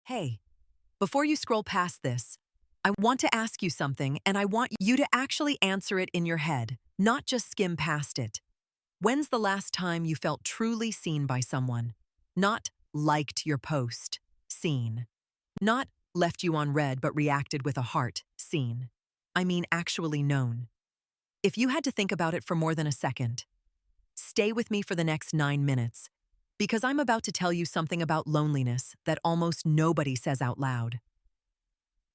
Hey, before you scroll past this, I want to ask you something and I want you to actually answer it in your head, not just skim past it. When's the last time you felt truly seen by someone? Not liked your post, seen. Not left you on red but reacted with a heart, seen. I mean actually known. If you had to think about it for more than a second, stay with me for the next 9 minutes, because I'm about to tell you something about loneliness that almost nobody says out loud.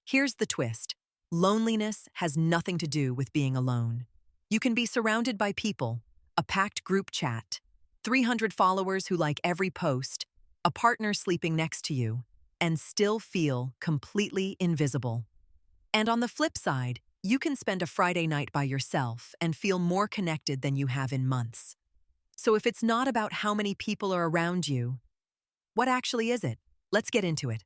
Here's the twist. Loneliness has nothing to do with being alone. You can be surrounded by people, a packed group chat, 300 followers who like every post, a partner sleeping next to you, and still feel completely invisible. And on the flip side, you can spend a Friday night by yourself and feel more connected than you have in months. So if it's not about how many people are around you, what actually is it? Let's get into it.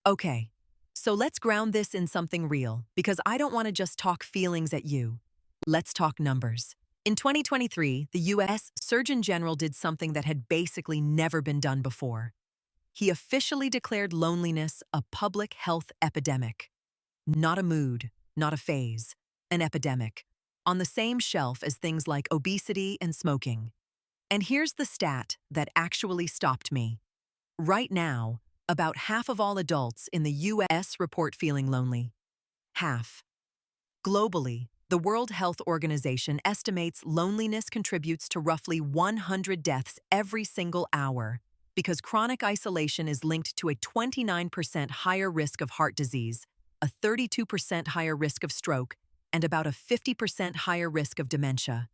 Okay, so let's ground this in something real, because I don't want to just talk feelings at you. Let's talk numbers. In 2023, the US Surgeon General did something that had basically never been done before. He officially declared loneliness a public health epidemic. Not a mood, not a phase, an epidemic, on the same shelf as things like obesity and smoking. And here's the stat that actually stopped me. Right now, about half of all adults in the US report feeling lonely. Half. Globally, the World Health Organization estimates loneliness contributes to roughly 100 deaths every single hour, because chronic isolation is linked to a 29% higher risk of heart disease, a 32% higher risk of stroke, and about a 50% higher risk of dementia.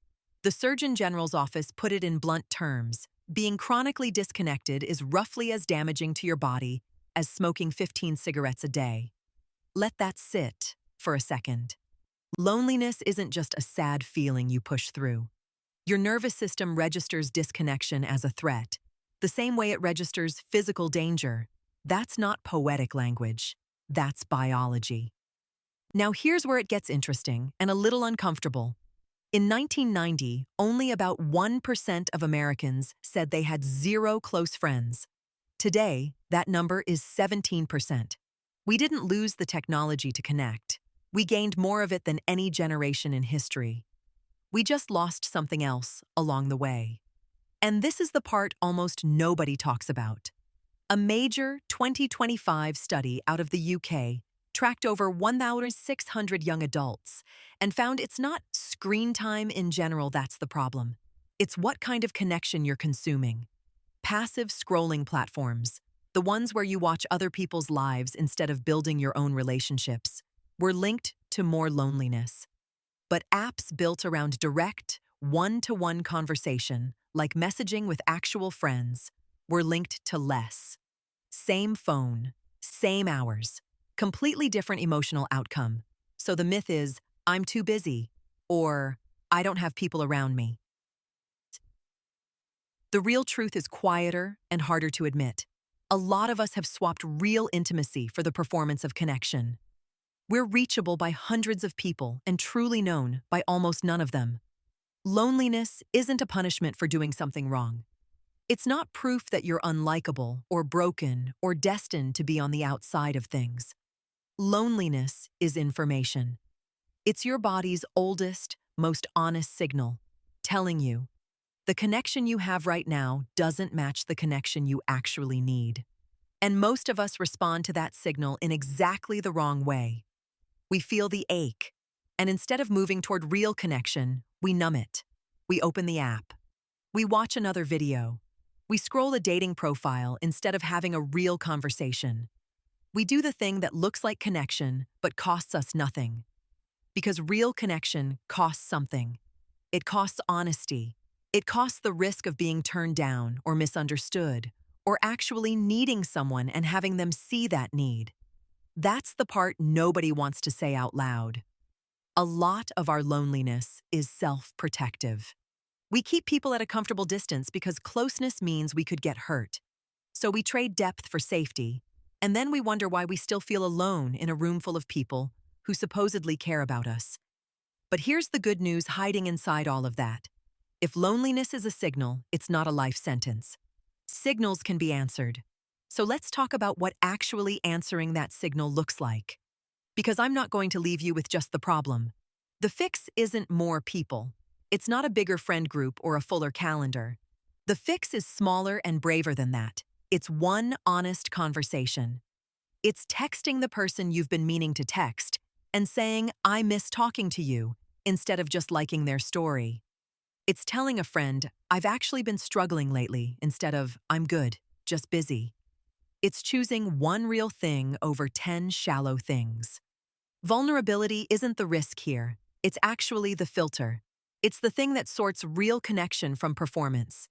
The Surgeon General's office put it in blunt terms. Being chronically disconnected is roughly as damaging to your body as smoking 15 cigarettes a day. Let that sit for a second. Loneliness isn't just a sad feeling you push through. Your nervous system registers disconnection as a threat, the same way it registers physical danger. That's not poetic language. That's biology. Now here's where it gets interesting and a little uncomfortable. In 1990, only about 1% of Americans said they had zero close friends. Today, that number is 17%. We didn't lose the technology to connect. We gained more of it than any generation in history. We just lost something else along the way. And this is the part almost nobody talks about. A major 2025 study out of the UK tracked over 1,600 young adults and found it's not screen time in general that's the problem. It's what kind of connection you're consuming. Passive scrolling platforms, the ones where you watch other people's lives instead of building your own relationships, were linked to more loneliness. But apps built around direct, one-to-one conversation, like messaging with actual friends, were linked to less. Same phone, same hours, completely different emotional outcome. So the myth is, I'm too busy, or I don't have people around me. The real truth is quieter and harder to admit. A lot of us have swapped real intimacy for the performance of connection. We're reachable by hundreds of people and truly known by almost none of them. Loneliness isn't a punishment for doing something wrong. It's not proof that you're unlikable or broken or destined to be on the outside of things. Loneliness is information. It's your body's oldest, most honest signal, telling you the connection you have right now doesn't match the connection you actually need. And most of us respond to that signal in exactly the wrong way. We feel the ache, and instead of moving toward real connection, we numb it. We open the app. We watch another video. We scroll a dating profile instead of having a real conversation. We do the thing that looks like connection but costs us nothing. Because real connection costs something. It costs honesty. It costs the risk of being turned down or misunderstood, or actually needing someone and having them see that need. That's the part nobody wants to say out loud. A lot of our loneliness is self-protective. We keep people at a comfortable distance because closeness means we could get hurt. So we trade depth for safety, and then we wonder why we still feel alone in a room full of people who supposedly care about us. But here's the good news hiding inside all of that. If loneliness is a signal, it's not a life sentence. Signals can be answered. So let's talk about what actually answering that signal looks like. Because I'm not going to leave you with just the problem. The fix isn't more people. It's not a bigger friend group or a fuller calendar. The fix is smaller and braver than that. It's one honest conversation. It's texting the person you've been meaning to text and saying, "I miss talking to you," instead of just liking their story. It's telling a friend, "I've actually been struggling lately," instead of, "I'm good, just busy." It's choosing one real thing over 10 shallow things. Vulnerability isn't the risk here. It's actually the filter. It's the thing that sorts real connection from performance.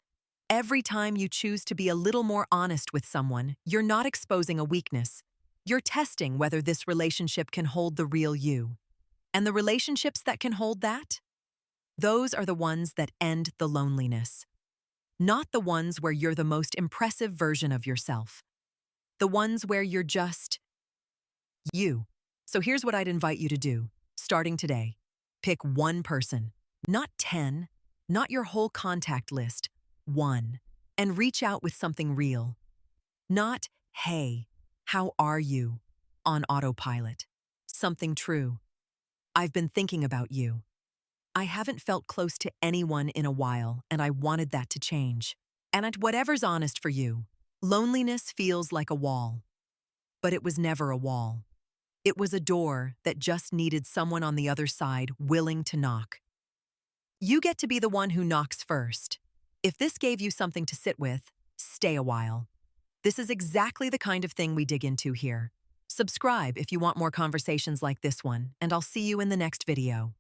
Every time you choose to be a little more honest with someone, you're not exposing a weakness. You're testing whether this relationship can hold the real you. And the relationships that can hold that? Those are the ones that end the loneliness. Not the ones where you're the most impressive version of yourself. The ones where you're just you. So here's what I'd invite you to do, starting today. Pick one person, not 10, not your whole contact list, one, and reach out with something real. Not, "Hey, how are you?" on autopilot. Something true. "I've been thinking about you. I haven't felt close to anyone in a while, and I wanted that to change." And at whatever's honest for you, loneliness feels like a wall. But it was never a wall. It was a door that just needed someone on the other side willing to knock. You get to be the one who knocks first. If this gave you something to sit with, stay a while. This is exactly the kind of thing we dig into here. Subscribe if you want more conversations like this one, and I'll see you in the next video.